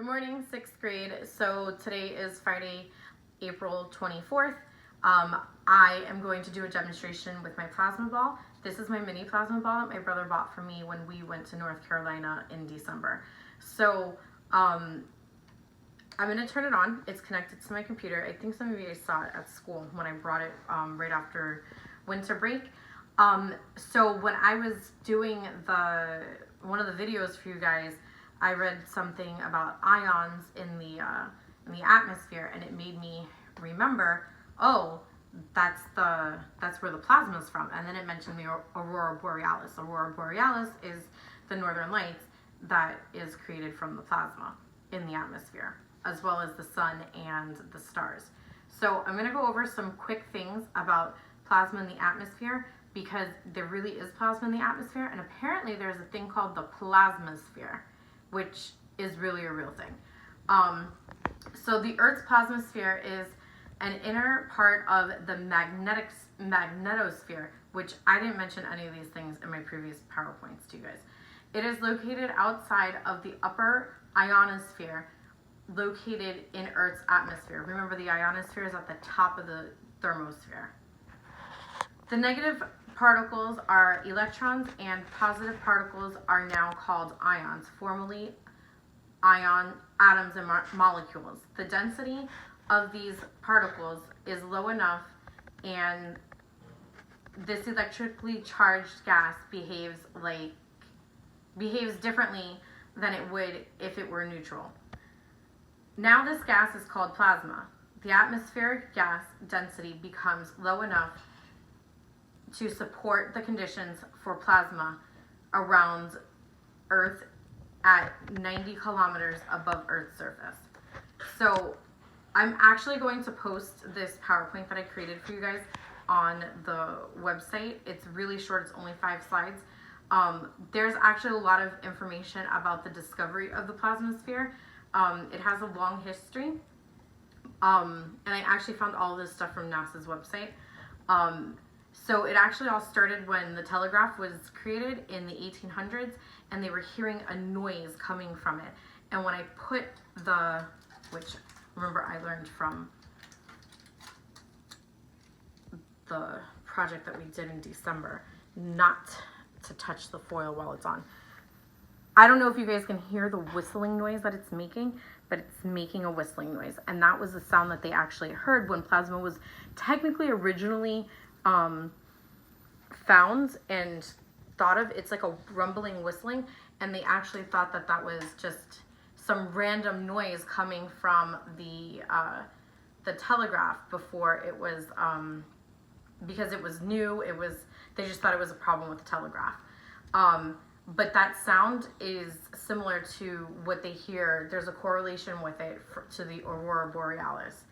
Good morning, 6th grade. So today is Friday, April 24th. I am going to do a demonstration with my plasma ball. This is my mini plasma ball that my brother bought for me when we went to North Carolina in December. So I'm going to turn it on. It's connected to my computer. I think some of you guys saw it at school when I brought it right after winter break. So when I was doing one of the videos for you guys, I read something about ions in the atmosphere, and it made me remember, oh, that's where the plasma is from. And then it mentioned the aurora borealis. Aurora borealis is the northern lights that is created from the plasma in the atmosphere, as well as the sun and the stars. So I'm going to go over some quick things about plasma in the atmosphere, because there really is plasma in the atmosphere, and apparently there's a thing called the plasmasphere, which is really a real thing. So the Earth's plasmasphere is an inner part of the magnetosphere, which I didn't mention any of these things in my previous PowerPoints to you guys. It is located outside of the upper ionosphere, located in Earth's atmosphere. Remember, the ionosphere is at the top of the thermosphere. The negative particles are electrons, and positive particles are now called ions, formerly atoms and molecules. The density of these particles is low enough, and this electrically charged gas behaves differently than it would if it were neutral. Now this gas is called plasma. The atmospheric gas density becomes low enough to support the conditions for plasma around Earth at 90 kilometers above Earth's surface. So I'm actually going to post this PowerPoint that I created for you guys on the website. It's really short, it's only 5 slides. There's actually a lot of information about the discovery of the plasmasphere. It has a long history, and I actually found all this stuff from NASA's website. So it actually all started when the telegraph was created in the 1800s, and they were hearing a noise coming from it. And when I put which remember I learned from the project that we did in December, not to touch the foil while it's on. I don't know if you guys can hear the whistling noise that it's making, but it's making a whistling noise. And that was the sound that they actually heard when plasma was technically originally found and thought of. It's like a rumbling whistling, and they actually thought that that was just some random noise coming from the telegraph before it was, because it was new, they just thought it was a problem with the telegraph. But that sound is similar to what they hear. There's a correlation with it to the aurora borealis.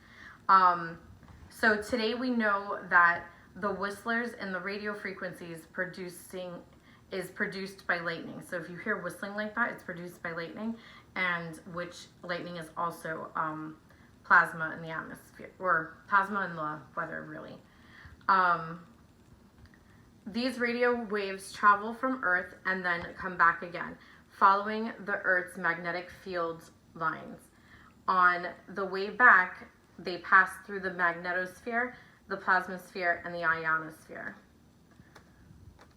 So today we know that the whistlers and the radio frequencies is produced by lightning. So if you hear whistling like that, it's produced by lightning, and which lightning is also plasma in the atmosphere, or plasma in the weather, really. These radio waves travel from Earth and then come back again, following the Earth's magnetic field lines. On the way back, they pass through the magnetosphere, the plasmasphere, and the ionosphere.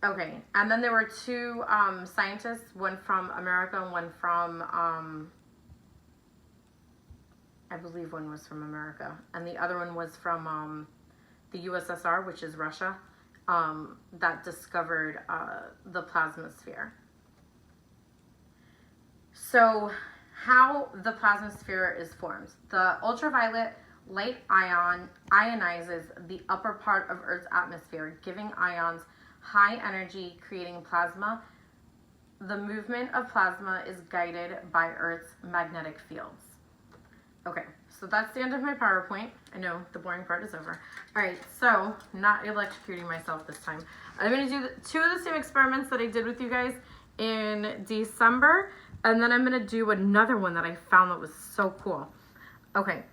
Okay, and then there were 2 scientists, one from America and one from, I believe one was from America, and the other one was from the USSR, which is Russia, that discovered the plasmasphere. So how the plasmasphere is formed. The ultraviolet light ionizes the upper part of Earth's atmosphere, giving ions high energy, creating plasma. The movement of plasma is guided by Earth's magnetic fields. Okay, so that's the end of my PowerPoint. I know the boring part is over. All right, so not electrocuting myself this time. I'm going to do 2 of the same experiments that I did with you guys in December, and then I'm going to do another one that I found that was so cool. Okay,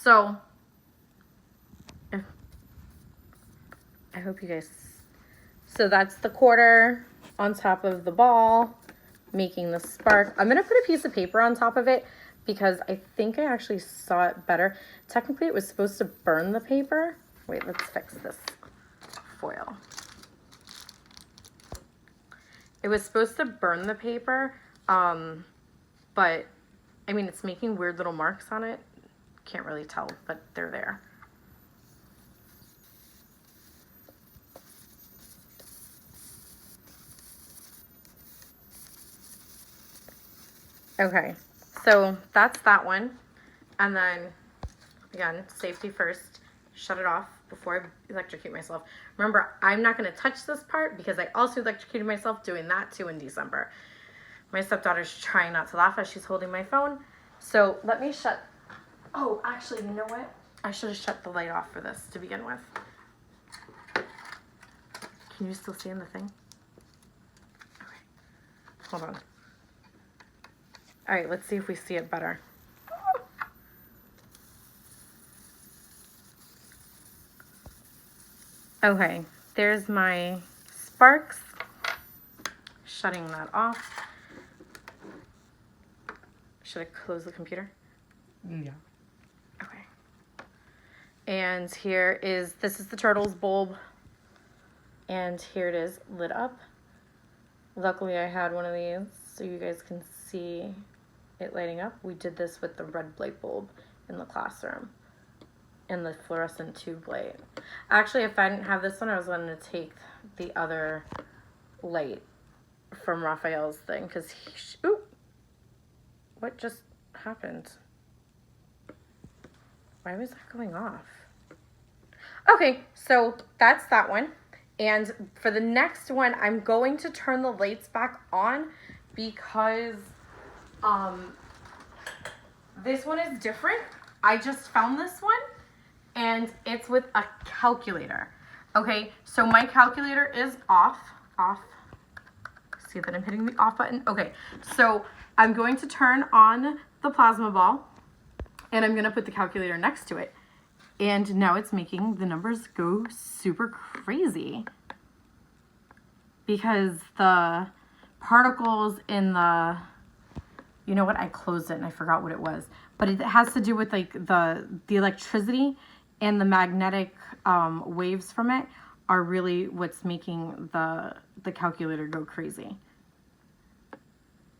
so I hope you guys, so that's the quarter on top of the ball, making the spark. I'm gonna put a piece of paper on top of it because I think I actually saw it better. Technically it was supposed to burn the paper. Wait, let's fix this foil. It was supposed to burn the paper, but I mean, it's making weird little marks on it. Can't really tell, but they're there. Okay, so that's that one. And then, again, safety first. Shut it off before I electrocute myself. Remember, I'm not going to touch this part because I also electrocuted myself doing that too in December. My stepdaughter's trying not to laugh as she's holding my phone. So let me shut... Oh, actually, you know what? I should have shut the light off for this to begin with. Can you still see in the thing? Okay. Hold on. All right, let's see if we see it better. Okay, there's my sparks. Shutting that off. Should I close the computer? Yeah. Okay. And here is, this is the turtle's bulb. And here it is, lit up. Luckily I had one of these so you guys can see it lighting up. We did this with the red light bulb in the classroom and the fluorescent tube light. Actually, if I didn't have this one, I was going to take the other light from Raphael's thing because he, ooh, what just happened? Why was that going off? Okay, so that's that one. And for the next one, I'm going to turn the lights back on because this one is different. I just found this one and it's with a calculator. Okay, so my calculator is off. See that I'm hitting the off button? Okay, so I'm going to turn on the plasma ball and I'm going to put the calculator next to it. And now it's making the numbers go super crazy because the particles in the, you know what, I closed it and I forgot what it was, but it has to do with like the electricity and the magnetic waves from it are really what's making the calculator go crazy.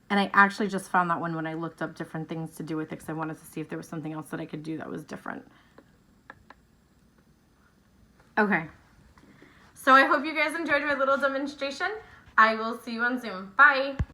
And I actually just found that one when I looked up different things to do with it because I wanted to see if there was something else that I could do that was different. Okay, so I hope you guys enjoyed my little demonstration. I will see you on Zoom. Bye.